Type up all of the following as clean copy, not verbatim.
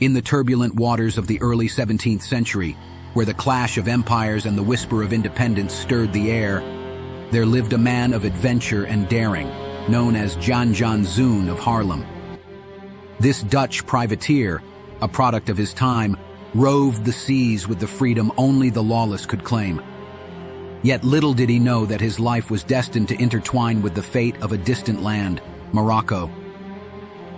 In the turbulent waters of the early 17th century, where the clash of empires and the whisper of independence stirred the air, there lived a man of adventure and daring, known as Jan Janszoon of Haarlem. This Dutch privateer, a product of his time, roved the seas with the freedom only the lawless could claim. Yet little did he know that his life was destined to intertwine with the fate of a distant land, Morocco.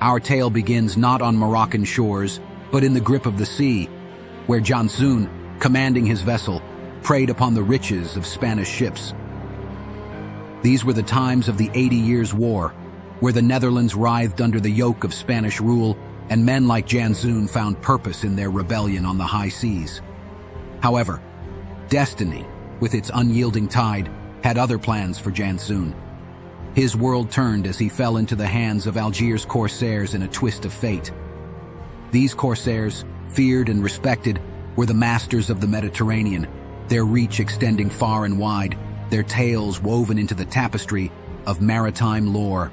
Our tale begins not on Moroccan shores, but in the grip of the sea, where Janszoon, commanding his vessel, preyed upon the riches of Spanish ships. These were the times of the 80 Years' War, where the Netherlands writhed under the yoke of Spanish rule, and men like Janszoon found purpose in their rebellion on the high seas. However, destiny, with its unyielding tide, had other plans for Janszoon. His world turned as he fell into the hands of Algiers' Corsairs in a twist of fate. These Corsairs, feared and respected, were the masters of the Mediterranean, their reach extending far and wide, their tales woven into the tapestry of maritime lore.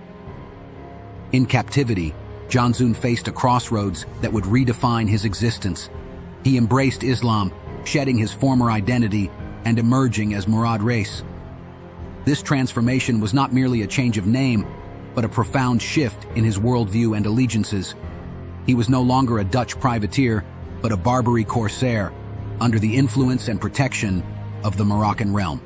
In captivity, Janszoon faced a crossroads that would redefine his existence. He embraced Islam, shedding his former identity and emerging as Murad Reis. This transformation was not merely a change of name, but a profound shift in his worldview and allegiances. He was no longer a Dutch privateer, but a Barbary Corsair, under the influence and protection of the Moroccan realm.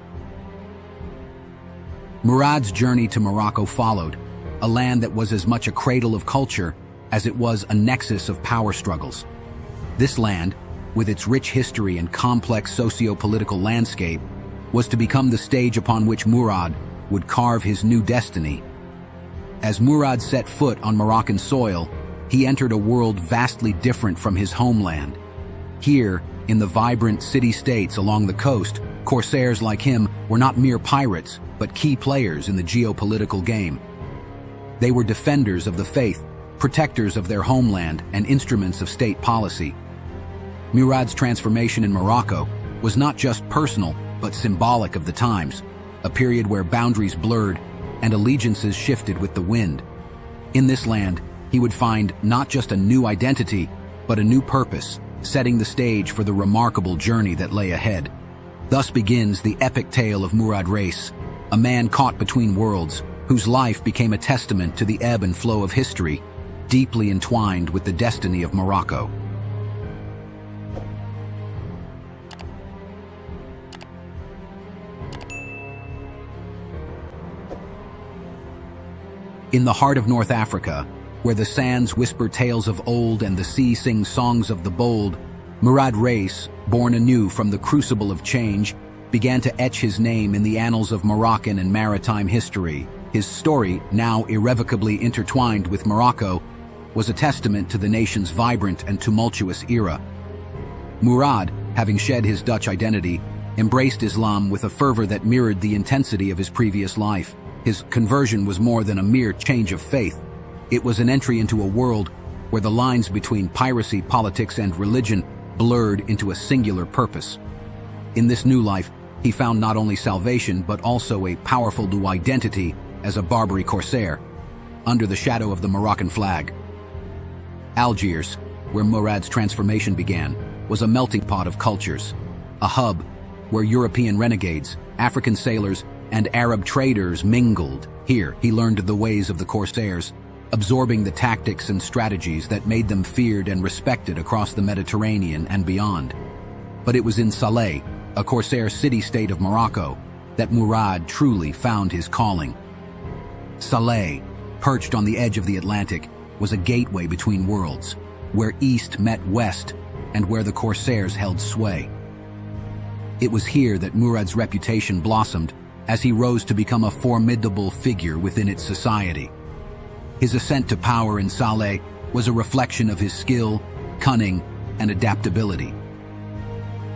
Murad's journey to Morocco followed, a land that was as much a cradle of culture as it was a nexus of power struggles. This land, with its rich history and complex socio-political landscape, was to become the stage upon which Murad would carve his new destiny. As Murad set foot on Moroccan soil, he entered a world vastly different from his homeland. Here, in the vibrant city-states along the coast, Corsairs like him were not mere pirates, but key players in the geopolitical game. They were defenders of the faith, protectors of their homeland, and instruments of state policy. Murad's transformation in Morocco was not just personal, but symbolic of the times, a period where boundaries blurred and allegiances shifted with the wind. In this land, he would find not just a new identity, but a new purpose, setting the stage for the remarkable journey that lay ahead. Thus begins the epic tale of Murad Reis, a man caught between worlds, whose life became a testament to the ebb and flow of history, deeply entwined with the destiny of Morocco. In the heart of North Africa, where the sands whisper tales of old and the sea sings songs of the bold, Murad Reis, born anew from the crucible of change, began to etch his name in the annals of Moroccan and maritime history. His story, now irrevocably intertwined with Morocco, was a testament to the nation's vibrant and tumultuous era. Murad, having shed his Dutch identity, embraced Islam with a fervor that mirrored the intensity of his previous life. His conversion was more than a mere change of faith. It was an entry into a world where the lines between piracy, politics, and religion blurred into a singular purpose. In this new life, he found not only salvation, but also a powerful new identity as a Barbary Corsair, under the shadow of the Moroccan flag. Algiers, where Murad's transformation began, was a melting pot of cultures, a hub where European renegades, African sailors, and Arab traders mingled. Here, he learned the ways of the Corsairs, absorbing the tactics and strategies that made them feared and respected across the Mediterranean and beyond. But it was in Salé, a Corsair city-state of Morocco, that Murad truly found his calling. Salé, perched on the edge of the Atlantic, was a gateway between worlds, where East met West and where the Corsairs held sway. It was here that Murad's reputation blossomed as he rose to become a formidable figure within its society. His ascent to power in Salé was a reflection of his skill, cunning, and adaptability.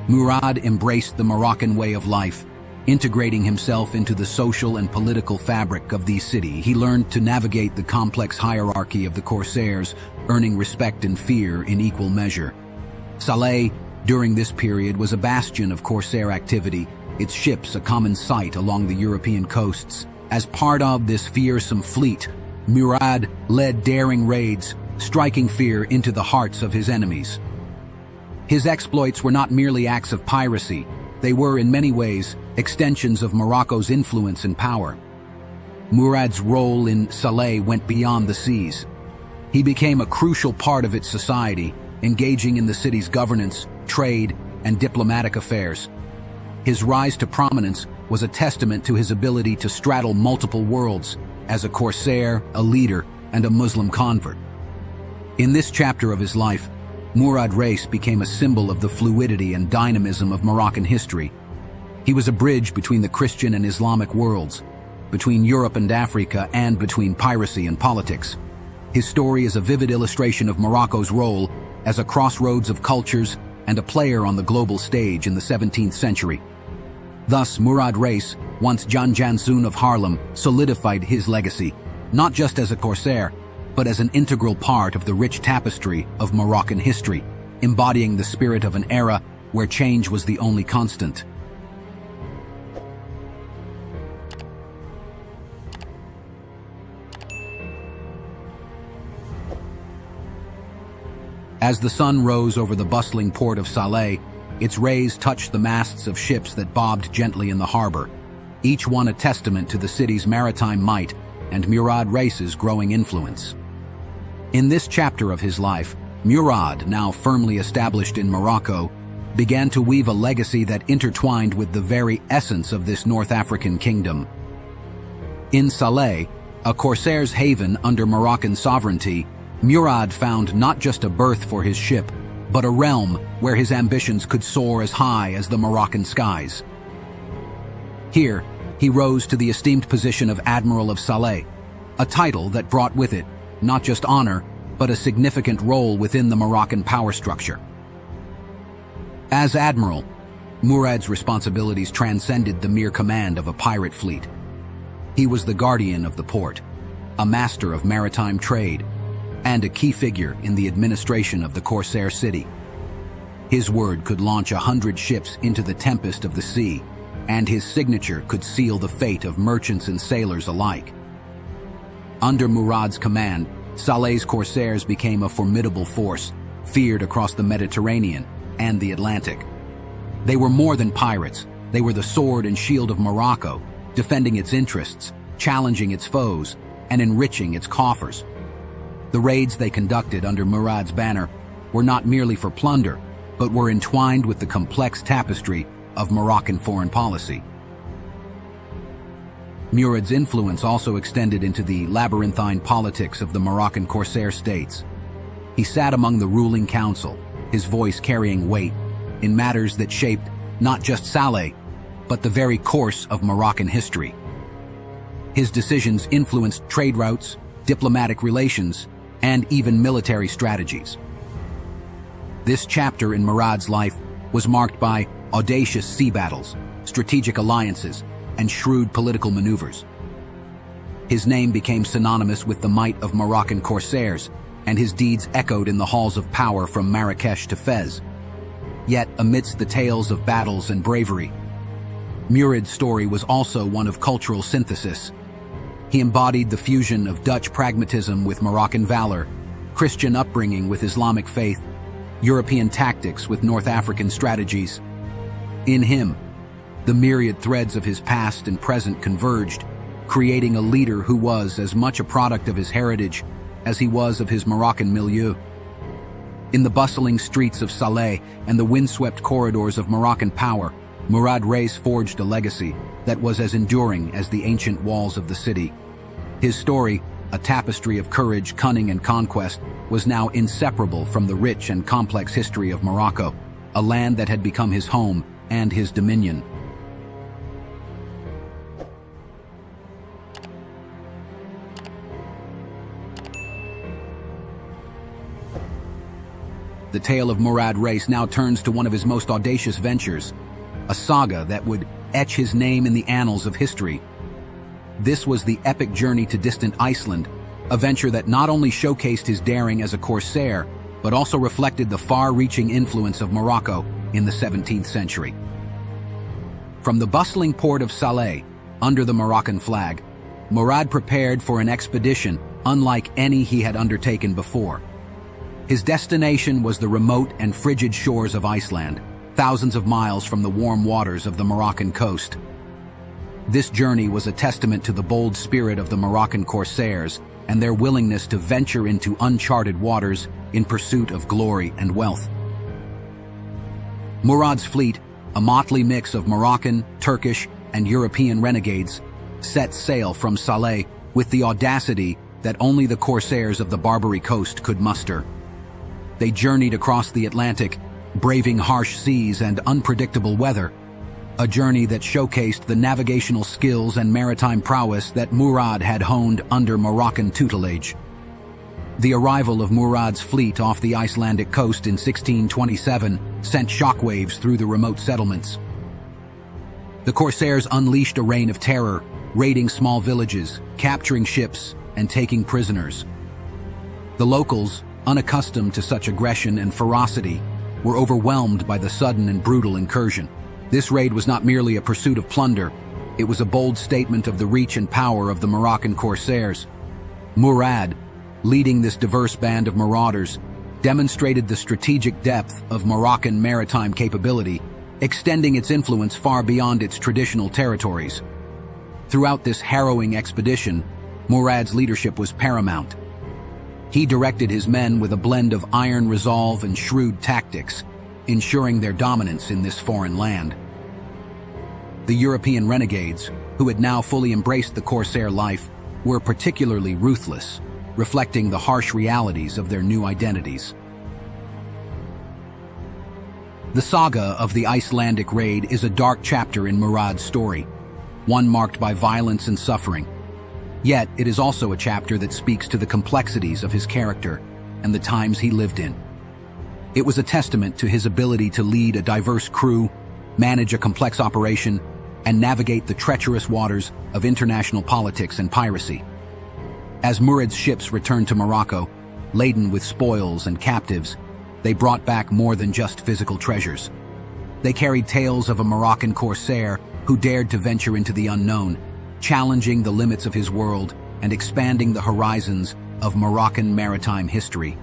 Murad embraced the Moroccan way of life, integrating himself into the social and political fabric of the city. He learned to navigate the complex hierarchy of the Corsairs, earning respect and fear in equal measure. Salé, during this period, was a bastion of Corsair activity, its ships a common sight along the European coasts. As part of this fearsome fleet, Murad led daring raids, striking fear into the hearts of his enemies. His exploits were not merely acts of piracy, they were in many ways extensions of Morocco's influence and power. Murad's role in Salé went beyond the seas. He became a crucial part of its society, engaging in the city's governance, trade, and diplomatic affairs. His rise to prominence was a testament to his ability to straddle multiple worlds as a Corsair, a leader, and a Muslim convert. In this chapter of his life, Murad Reis became a symbol of the fluidity and dynamism of Moroccan history. He was a bridge between the Christian and Islamic worlds, between Europe and Africa, and between piracy and politics. His story is a vivid illustration of Morocco's role as a crossroads of cultures and a player on the global stage in the 17th century. Thus, Murad Reis, once Jan Janszoon of Haarlem, solidified his legacy, not just as a Corsair, but as an integral part of the rich tapestry of Moroccan history, embodying the spirit of an era where change was the only constant. As the sun rose over the bustling port of Salé, its rays touched the masts of ships that bobbed gently in the harbor, each one a testament to the city's maritime might and Murad Reis's growing influence. In this chapter of his life, Murad, now firmly established in Morocco, began to weave a legacy that intertwined with the very essence of this North African kingdom. In Salé, a Corsair's haven under Moroccan sovereignty, Murad found not just a berth for his ship, but a realm where his ambitions could soar as high as the Moroccan skies. Here, he rose to the esteemed position of Admiral of Salé, a title that brought with it not just honor, but a significant role within the Moroccan power structure. As Admiral, Murad's responsibilities transcended the mere command of a pirate fleet. He was the guardian of the port, a master of maritime trade, and a key figure in the administration of the Corsair city. His word could launch 100 ships into the tempest of the sea, and his signature could seal the fate of merchants and sailors alike. Under Murad's command, Salé's Corsairs became a formidable force, feared across the Mediterranean and the Atlantic. They were more than pirates, they were the sword and shield of Morocco, defending its interests, challenging its foes, and enriching its coffers. The raids they conducted under Murad's banner were not merely for plunder, but were entwined with the complex tapestry of Moroccan foreign policy. Murad's influence also extended into the labyrinthine politics of the Moroccan Corsair states. He sat among the ruling council, his voice carrying weight in matters that shaped not just Salé, but the very course of Moroccan history. His decisions influenced trade routes, diplomatic relations, and even military strategies. This chapter in Murad's life was marked by audacious sea battles, strategic alliances, and shrewd political maneuvers. His name became synonymous with the might of Moroccan Corsairs, and his deeds echoed in the halls of power from Marrakesh to Fez. Yet, amidst the tales of battles and bravery, Murad's story was also one of cultural synthesis. He embodied the fusion of Dutch pragmatism with Moroccan valor, Christian upbringing with Islamic faith, European tactics with North African strategies. In him, the myriad threads of his past and present converged, creating a leader who was as much a product of his heritage as he was of his Moroccan milieu. In the bustling streets of Salé and the windswept corridors of Moroccan power, Murad Reis forged a legacy that was as enduring as the ancient walls of the city. His story, a tapestry of courage, cunning, and conquest, was now inseparable from the rich and complex history of Morocco, a land that had become his home and his dominion. The tale of Murad Reis now turns to one of his most audacious ventures, a saga that would etch his name in the annals of history. This was the epic journey to distant Iceland, a venture that not only showcased his daring as a Corsair, but also reflected the far-reaching influence of Morocco in the 17th century. From the bustling port of Salé, under the Moroccan flag, Murad prepared for an expedition unlike any he had undertaken before. His destination was the remote and frigid shores of Iceland, thousands of miles from the warm waters of the Moroccan coast. This journey was a testament to the bold spirit of the Moroccan Corsairs and their willingness to venture into uncharted waters in pursuit of glory and wealth. Murad's fleet, a motley mix of Moroccan, Turkish, and European renegades, set sail from Salé with the audacity that only the Corsairs of the Barbary coast could muster. They journeyed across the Atlantic, braving harsh seas and unpredictable weather, a journey that showcased the navigational skills and maritime prowess that Murad had honed under Moroccan tutelage. The arrival of Murad's fleet off the Icelandic coast in 1627 sent shockwaves through the remote settlements. The Corsairs unleashed a reign of terror, raiding small villages, capturing ships, and taking prisoners. The locals, unaccustomed to such aggression and ferocity, were overwhelmed by the sudden and brutal incursion. This raid was not merely a pursuit of plunder, it was a bold statement of the reach and power of the Moroccan Corsairs. Murad, leading this diverse band of marauders, demonstrated the strategic depth of Moroccan maritime capability, extending its influence far beyond its traditional territories. Throughout this harrowing expedition, Murad's leadership was paramount. He directed his men with a blend of iron resolve and shrewd tactics, ensuring their dominance in this foreign land. The European renegades, who had now fully embraced the Corsair life, were particularly ruthless, reflecting the harsh realities of their new identities. The saga of the Icelandic raid is a dark chapter in Murad's story, one marked by violence and suffering. Yet, it is also a chapter that speaks to the complexities of his character and the times he lived in. It was a testament to his ability to lead a diverse crew, manage a complex operation, and navigate the treacherous waters of international politics and piracy. As Murad's ships returned to Morocco, laden with spoils and captives, they brought back more than just physical treasures. They carried tales of a Moroccan corsair who dared to venture into the unknown, challenging the limits of his world and expanding the horizons of Moroccan maritime history.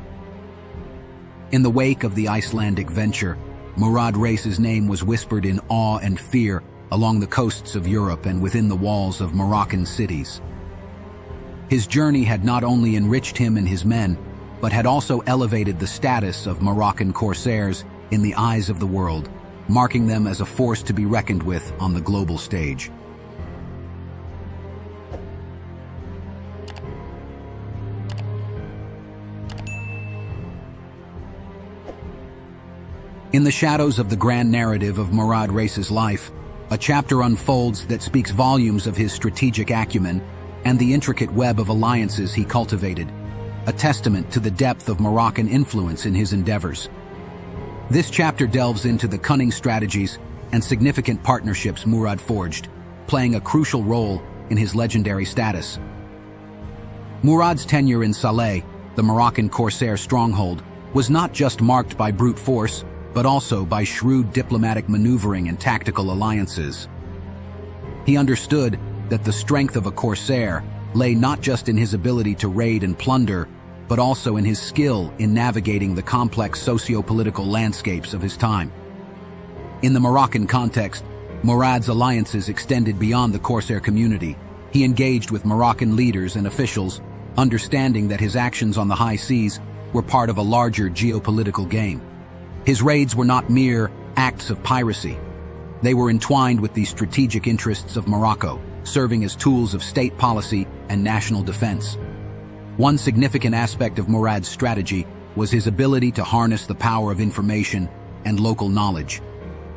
In the wake of the Icelandic venture, Murad Reis's name was whispered in awe and fear along the coasts of Europe and within the walls of Moroccan cities. His journey had not only enriched him and his men, but had also elevated the status of Moroccan Corsairs in the eyes of the world, marking them as a force to be reckoned with on the global stage. In the shadows of the grand narrative of Murad Reis's life, a chapter unfolds that speaks volumes of his strategic acumen and the intricate web of alliances he cultivated, a testament to the depth of Moroccan influence in his endeavors. This chapter delves into the cunning strategies and significant partnerships Murad forged, playing a crucial role in his legendary status. Murad's tenure in Salé, the Moroccan Corsair stronghold, was not just marked by brute force, but also by shrewd diplomatic maneuvering and tactical alliances. He understood that the strength of a Corsair lay not just in his ability to raid and plunder, but also in his skill in navigating the complex socio-political landscapes of his time. In the Moroccan context, Murad's alliances extended beyond the Corsair community. He engaged with Moroccan leaders and officials, understanding that his actions on the high seas were part of a larger geopolitical game. His raids were not mere acts of piracy. They were entwined with the strategic interests of Morocco, serving as tools of state policy and national defense. One significant aspect of Murad's strategy was his ability to harness the power of information and local knowledge.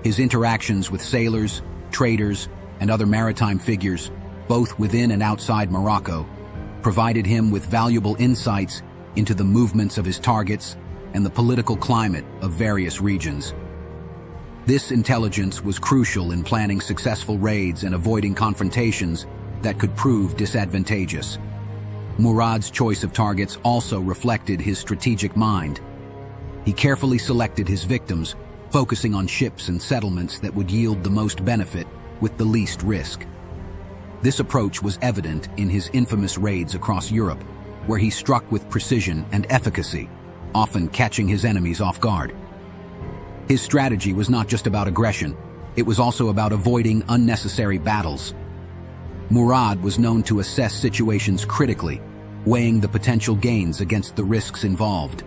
His interactions with sailors, traders, and other maritime figures, both within and outside Morocco, provided him with valuable insights into the movements of his targets and the political climate of various regions. This intelligence was crucial in planning successful raids and avoiding confrontations that could prove disadvantageous. Murad's choice of targets also reflected his strategic mind. He carefully selected his victims, focusing on ships and settlements that would yield the most benefit with the least risk. This approach was evident in his infamous raids across Europe, where he struck with precision and efficacy, often catching his enemies off guard. His strategy was not just about aggression, it was also about avoiding unnecessary battles. Murad was known to assess situations critically, weighing the potential gains against the risks involved.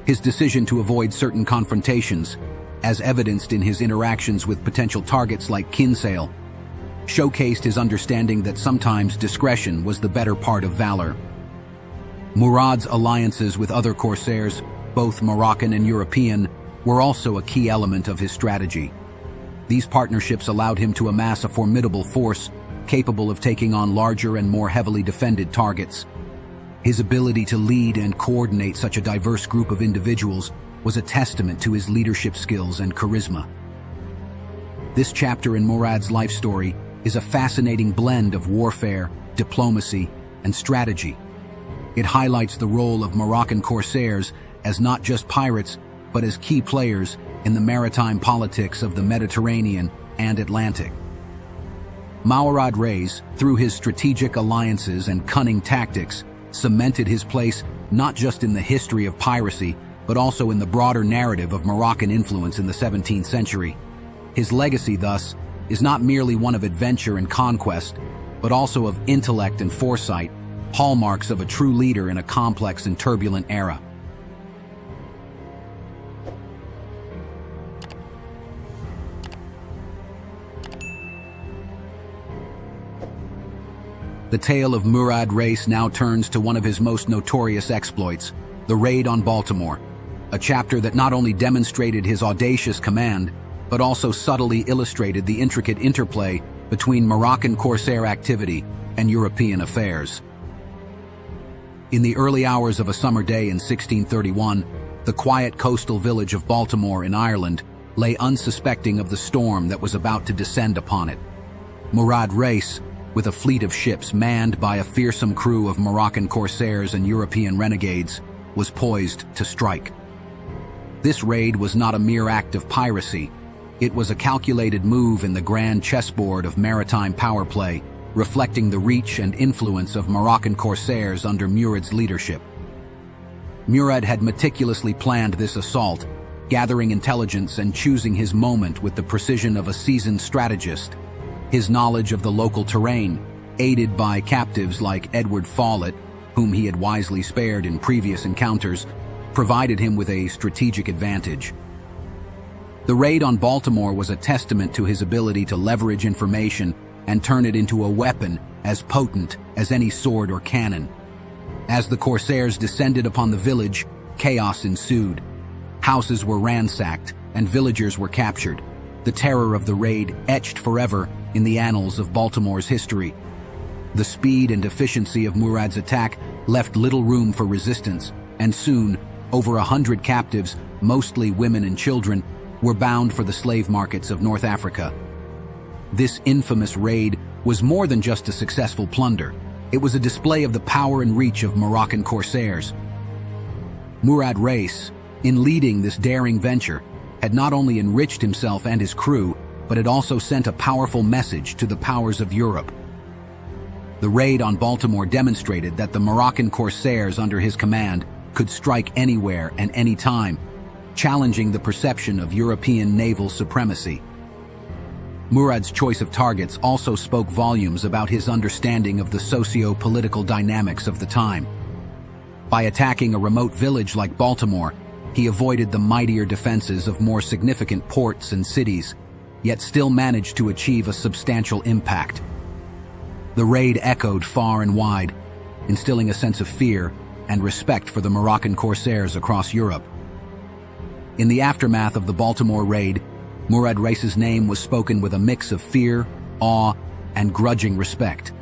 His decision to avoid certain confrontations, as evidenced in his interactions with potential targets like Kinsale, showcased his understanding that sometimes discretion was the better part of valor. Murad's alliances with other Corsairs, both Moroccan and European, were also a key element of his strategy. These partnerships allowed him to amass a formidable force capable of taking on larger and more heavily defended targets. His ability to lead and coordinate such a diverse group of individuals was a testament to his leadership skills and charisma. This chapter in Murad's life story is a fascinating blend of warfare, diplomacy, and strategy. It highlights the role of Moroccan Corsairs as not just pirates, but as key players in the maritime politics of the Mediterranean and Atlantic. Murad Reis, through his strategic alliances and cunning tactics, cemented his place not just in the history of piracy, but also in the broader narrative of Moroccan influence in the 17th century. His legacy, thus, is not merely one of adventure and conquest, but also of intellect and foresight, hallmarks of a true leader in a complex and turbulent era. The tale of Murad Reis now turns to one of his most notorious exploits, the raid on Baltimore, a chapter that not only demonstrated his audacious command, but also subtly illustrated the intricate interplay between Moroccan Corsair activity and European affairs. In the early hours of a summer day in 1631, the quiet coastal village of Baltimore in Ireland lay unsuspecting of the storm that was about to descend upon it. Murad Reis, with a fleet of ships manned by a fearsome crew of Moroccan Corsairs and European renegades, was poised to strike. This raid was not a mere act of piracy. It was a calculated move in the grand chessboard of maritime power play, reflecting the reach and influence of Moroccan Corsairs under Murad's leadership. Murad had meticulously planned this assault, gathering intelligence and choosing his moment with the precision of a seasoned strategist. His knowledge of the local terrain, aided by captives like Edward Follett, whom he had wisely spared in previous encounters, provided him with a strategic advantage. The raid on Baltimore was a testament to his ability to leverage information and turn it into a weapon as potent as any sword or cannon. As the Corsairs descended upon the village, chaos ensued. Houses were ransacked and villagers were captured. The terror of the raid etched forever in the annals of Baltimore's history. The speed and efficiency of Murad's attack left little room for resistance, and soon, over 100 captives, mostly women and children, were bound for the slave markets of North Africa. This infamous raid was more than just a successful plunder. It was a display of the power and reach of Moroccan Corsairs. Murad Reis, in leading this daring venture, had not only enriched himself and his crew, but had also sent a powerful message to the powers of Europe. The raid on Baltimore demonstrated that the Moroccan Corsairs under his command could strike anywhere and any time, challenging the perception of European naval supremacy. Murad's choice of targets also spoke volumes about his understanding of the socio-political dynamics of the time. By attacking a remote village like Baltimore, he avoided the mightier defenses of more significant ports and cities, yet still managed to achieve a substantial impact. The raid echoed far and wide, instilling a sense of fear and respect for the Moroccan Corsairs across Europe. In the aftermath of the Baltimore raid, Murad Reis's name was spoken with a mix of fear, awe, and grudging respect.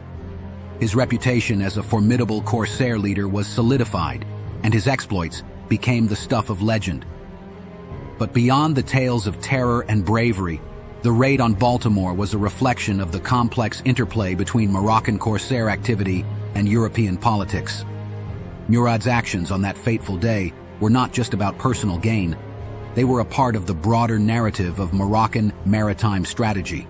His reputation as a formidable Corsair leader was solidified, and his exploits became the stuff of legend. But beyond the tales of terror and bravery, the raid on Baltimore was a reflection of the complex interplay between Moroccan Corsair activity and European politics. Murad's actions on that fateful day were not just about personal gain. They were a part of the broader narrative of Moroccan maritime strategy.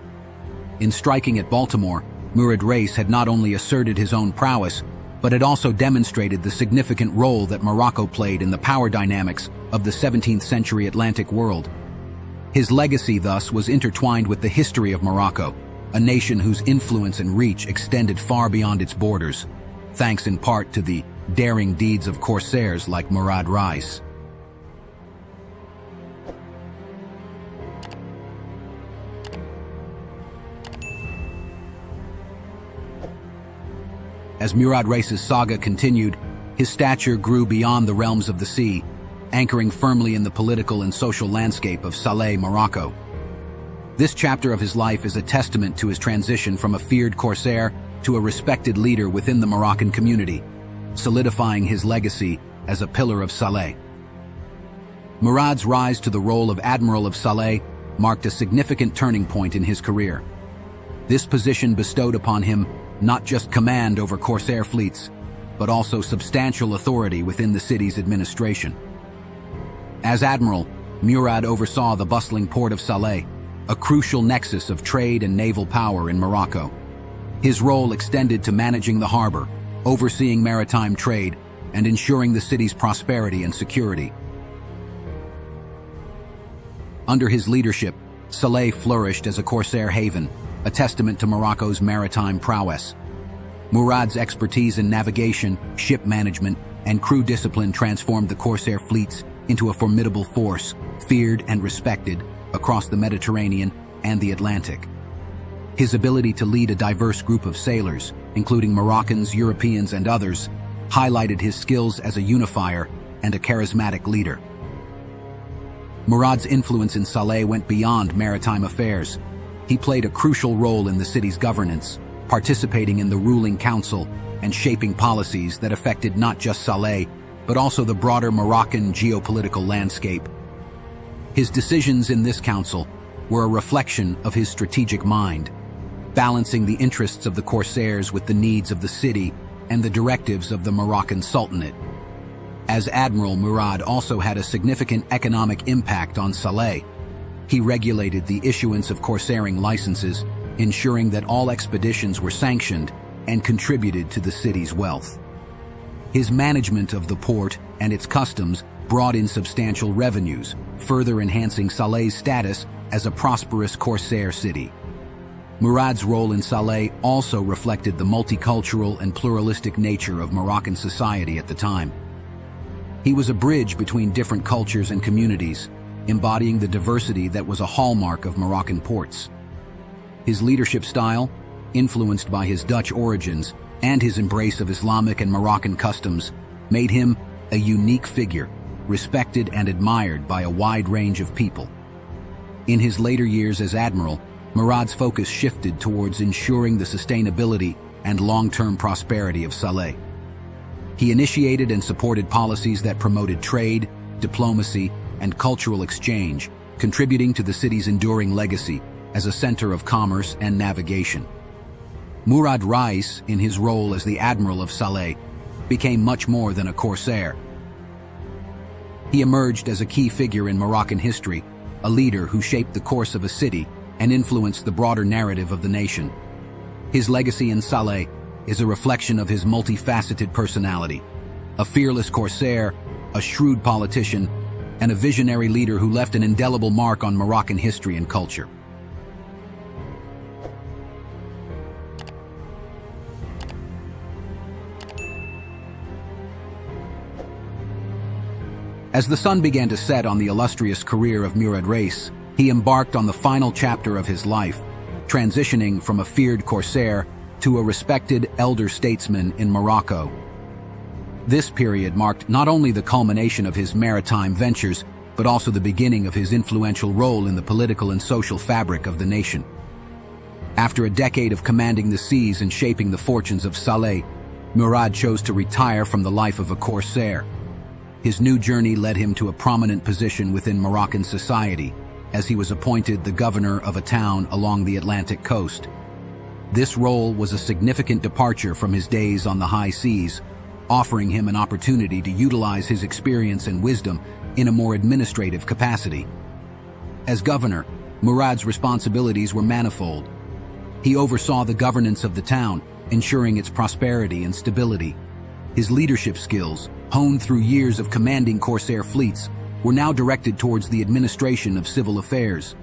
In striking at Baltimore, Murad Reis had not only asserted his own prowess, but it also demonstrated the significant role that Morocco played in the power dynamics of the 17th century Atlantic world. His legacy, thus, was intertwined with the history of Morocco, a nation whose influence and reach extended far beyond its borders, thanks in part to the daring deeds of Corsairs like Murad Reis. As Murad Reis's saga continued, his stature grew beyond the realms of the sea, anchoring firmly in the political and social landscape of Salé, Morocco. This chapter of his life is a testament to his transition from a feared Corsair to a respected leader within the Moroccan community, solidifying his legacy as a pillar of Salé. Murad's rise to the role of Admiral of Salé marked a significant turning point in his career. This position bestowed upon him not just command over Corsair fleets, but also substantial authority within the city's administration. As Admiral, Murad oversaw the bustling port of Salé, a crucial nexus of trade and naval power in Morocco. His role extended to managing the harbor, overseeing maritime trade, and ensuring the city's prosperity and security. Under his leadership, Salé flourished as a Corsair haven, a testament to Morocco's maritime prowess. Murad's expertise in navigation, ship management, and crew discipline transformed the Corsair fleets into a formidable force, feared and respected across the Mediterranean and the Atlantic. His ability to lead a diverse group of sailors, including Moroccans, Europeans, and others, highlighted his skills as a unifier and a charismatic leader. Murad's influence in Salé went beyond maritime affairs. He played a crucial role in the city's governance, participating in the ruling council and shaping policies that affected not just Salé, but also the broader Moroccan geopolitical landscape. His decisions in this council were a reflection of his strategic mind, balancing the interests of the Corsairs with the needs of the city and the directives of the Moroccan Sultanate. As Admiral, Murad also had a significant economic impact on Salé. He regulated the issuance of Corsairing licenses, ensuring that all expeditions were sanctioned and contributed to the city's wealth. His management of the port and its customs brought in substantial revenues, further enhancing Salé's status as a prosperous Corsair city. Murad's role in Salé also reflected the multicultural and pluralistic nature of Moroccan society at the time. He was a bridge between different cultures and communities, embodying the diversity that was a hallmark of Moroccan ports. His leadership style, influenced by his Dutch origins and his embrace of Islamic and Moroccan customs, made him a unique figure, respected and admired by a wide range of people. In his later years as Admiral, Murad's focus shifted towards ensuring the sustainability and long-term prosperity of Salé. He initiated and supported policies that promoted trade, diplomacy, and cultural exchange, contributing to the city's enduring legacy as a center of commerce and navigation. Murad Reis, in his role as the Admiral of Salé, became much more than a Corsair. He emerged as a key figure in Moroccan history, a leader who shaped the course of a city and influenced the broader narrative of the nation. His legacy in Salé is a reflection of his multifaceted personality, a fearless Corsair, a shrewd politician, and a visionary leader who left an indelible mark on Moroccan history and culture. As the sun began to set on the illustrious career of Murad Reis, he embarked on the final chapter of his life, transitioning from a feared Corsair to a respected elder statesman in Morocco. This period marked not only the culmination of his maritime ventures, but also the beginning of his influential role in the political and social fabric of the nation. After a decade of commanding the seas and shaping the fortunes of Salé, Murad chose to retire from the life of a Corsair. His new journey led him to a prominent position within Moroccan society, as he was appointed the governor of a town along the Atlantic coast. This role was a significant departure from his days on the high seas, offering him an opportunity to utilize his experience and wisdom in a more administrative capacity. As governor, Murad's responsibilities were manifold. He oversaw the governance of the town, ensuring its prosperity and stability, His leadership skills, honed through years of commanding Corsair fleets, were now directed towards the administration of civil affairs.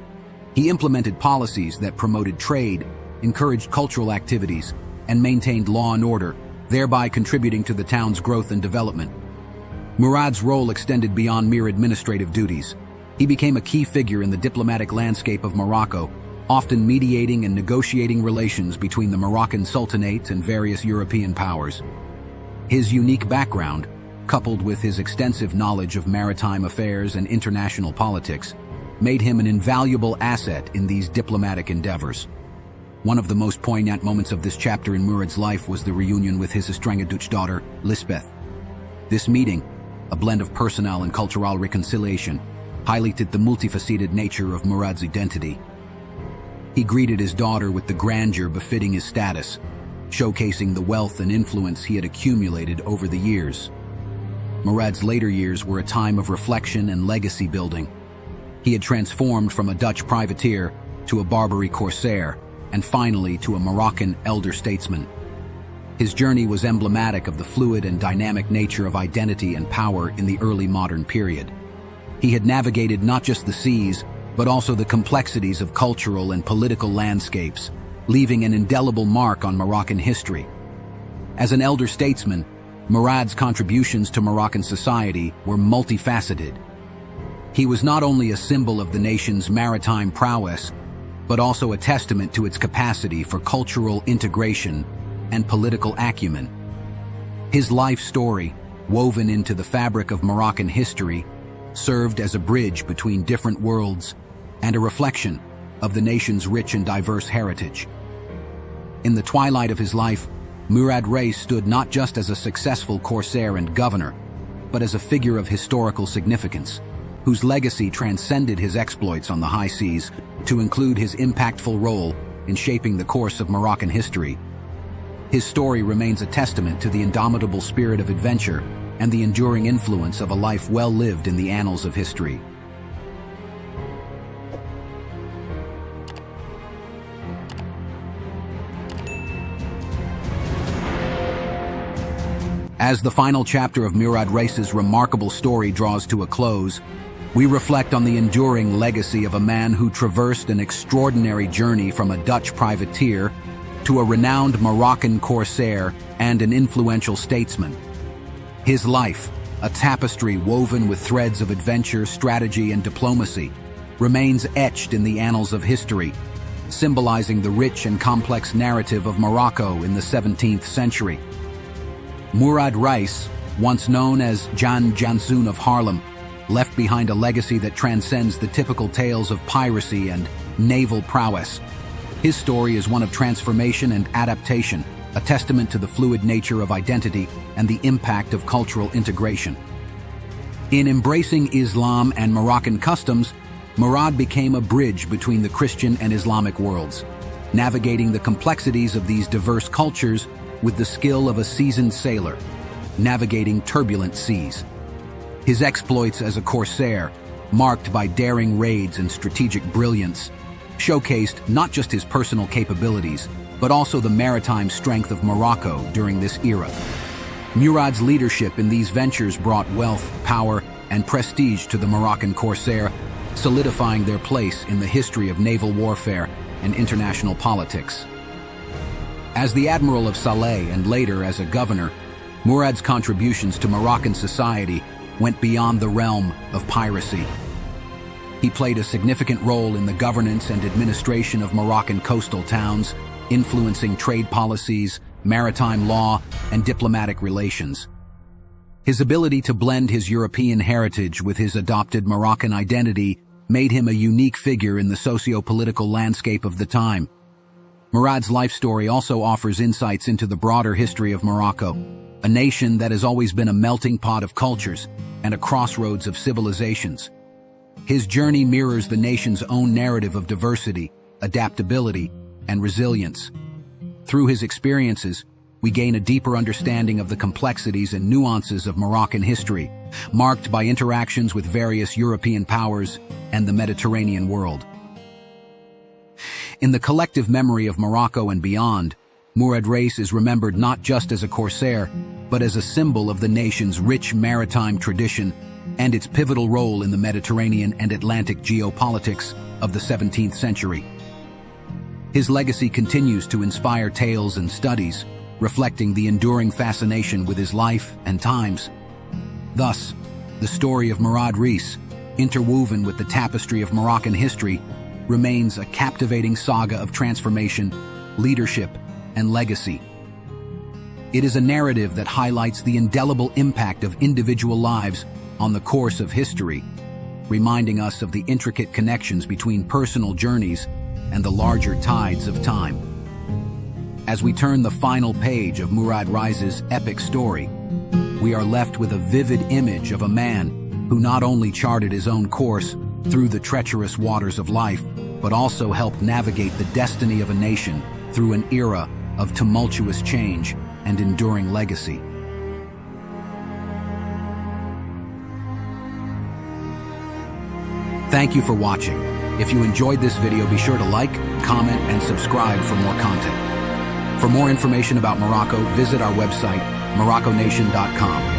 He implemented policies that promoted trade, encouraged cultural activities, and maintained law and order, thereby contributing to the town's growth and development. Murad's role extended beyond mere administrative duties. He became a key figure in the diplomatic landscape of Morocco, often mediating and negotiating relations between the Moroccan Sultanate and various European powers. His unique background, coupled with his extensive knowledge of maritime affairs and international politics, made him an invaluable asset in these diplomatic endeavors. One of the most poignant moments of this chapter in Murad's life was the reunion with his estranged Dutch daughter, Lisbeth. This meeting, a blend of personal and cultural reconciliation, highlighted the multifaceted nature of Murad's identity. He greeted his daughter with the grandeur befitting his status, showcasing the wealth and influence he had accumulated over the years. Murad's later years were a time of reflection and legacy building. He had transformed from a Dutch privateer to a Barbary Corsair, and finally to a Moroccan elder statesman. His journey was emblematic of the fluid and dynamic nature of identity and power in the early modern period. He had navigated not just the seas, but also the complexities of cultural and political landscapes, leaving an indelible mark on Moroccan history. As an elder statesman, Murad's contributions to Moroccan society were multifaceted. He was not only a symbol of the nation's maritime prowess, but also a testament to its capacity for cultural integration and political acumen. His life story, woven into the fabric of Moroccan history, served as a bridge between different worlds and a reflection of the nation's rich and diverse heritage. In the twilight of his life, Murad Reis stood not just as a successful corsair and governor, but as a figure of historical significance, whose legacy transcended his exploits on the high seas to include his impactful role in shaping the course of Moroccan history. His story remains a testament to the indomitable spirit of adventure and the enduring influence of a life well lived in the annals of history. As the final chapter of Murad Reis's remarkable story draws to a close, we reflect on the enduring legacy of a man who traversed an extraordinary journey from a Dutch privateer to a renowned Moroccan corsair and an influential statesman. His life, a tapestry woven with threads of adventure, strategy, and diplomacy, remains etched in the annals of history, symbolizing the rich and complex narrative of Morocco in the 17th century. Murad Reis, once known as Jan Janszoon of Haarlem, left behind a legacy that transcends the typical tales of piracy and naval prowess. His story is one of transformation and adaptation, a testament to the fluid nature of identity and the impact of cultural integration. In embracing Islam and Moroccan customs, Murad became a bridge between the Christian and Islamic worlds, navigating the complexities of these diverse cultures with the skill of a seasoned sailor, navigating turbulent seas. His exploits as a corsair, marked by daring raids and strategic brilliance, showcased not just his personal capabilities, but also the maritime strength of Morocco during this era. Murad's leadership in these ventures brought wealth, power, and prestige to the Moroccan corsair, solidifying their place in the history of naval warfare and international politics. As the Admiral of Salé and later as a governor, Murad's contributions to Moroccan society went beyond the realm of piracy. He played a significant role in the governance and administration of Moroccan coastal towns, influencing trade policies, maritime law, and diplomatic relations. His ability to blend his European heritage with his adopted Moroccan identity made him a unique figure in the socio-political landscape of the time. Murad's life story also offers insights into the broader history of Morocco, a nation that has always been a melting pot of cultures and a crossroads of civilizations. His journey mirrors the nation's own narrative of diversity, adaptability, and resilience. Through his experiences, we gain a deeper understanding of the complexities and nuances of Moroccan history, marked by interactions with various European powers and the Mediterranean world. In the collective memory of Morocco and beyond, Murad Reis is remembered not just as a corsair, but as a symbol of the nation's rich maritime tradition and its pivotal role in the Mediterranean and Atlantic geopolitics of the 17th century. His legacy continues to inspire tales and studies, reflecting the enduring fascination with his life and times. Thus, the story of Murad Reis, interwoven with the tapestry of Moroccan history, remains a captivating saga of transformation, leadership, and legacy. It is a narrative that highlights the indelible impact of individual lives on the course of history, reminding us of the intricate connections between personal journeys and the larger tides of time. As we turn the final page of Murad Reis's epic story, we are left with a vivid image of a man who not only charted his own course through the treacherous waters of life, but also helped navigate the destiny of a nation through an era of tumultuous change and enduring legacy. Thank you for watching. If you enjoyed this video, be sure to like, comment, and subscribe for more content. For more information about Morocco, visit our website, morocconation.com.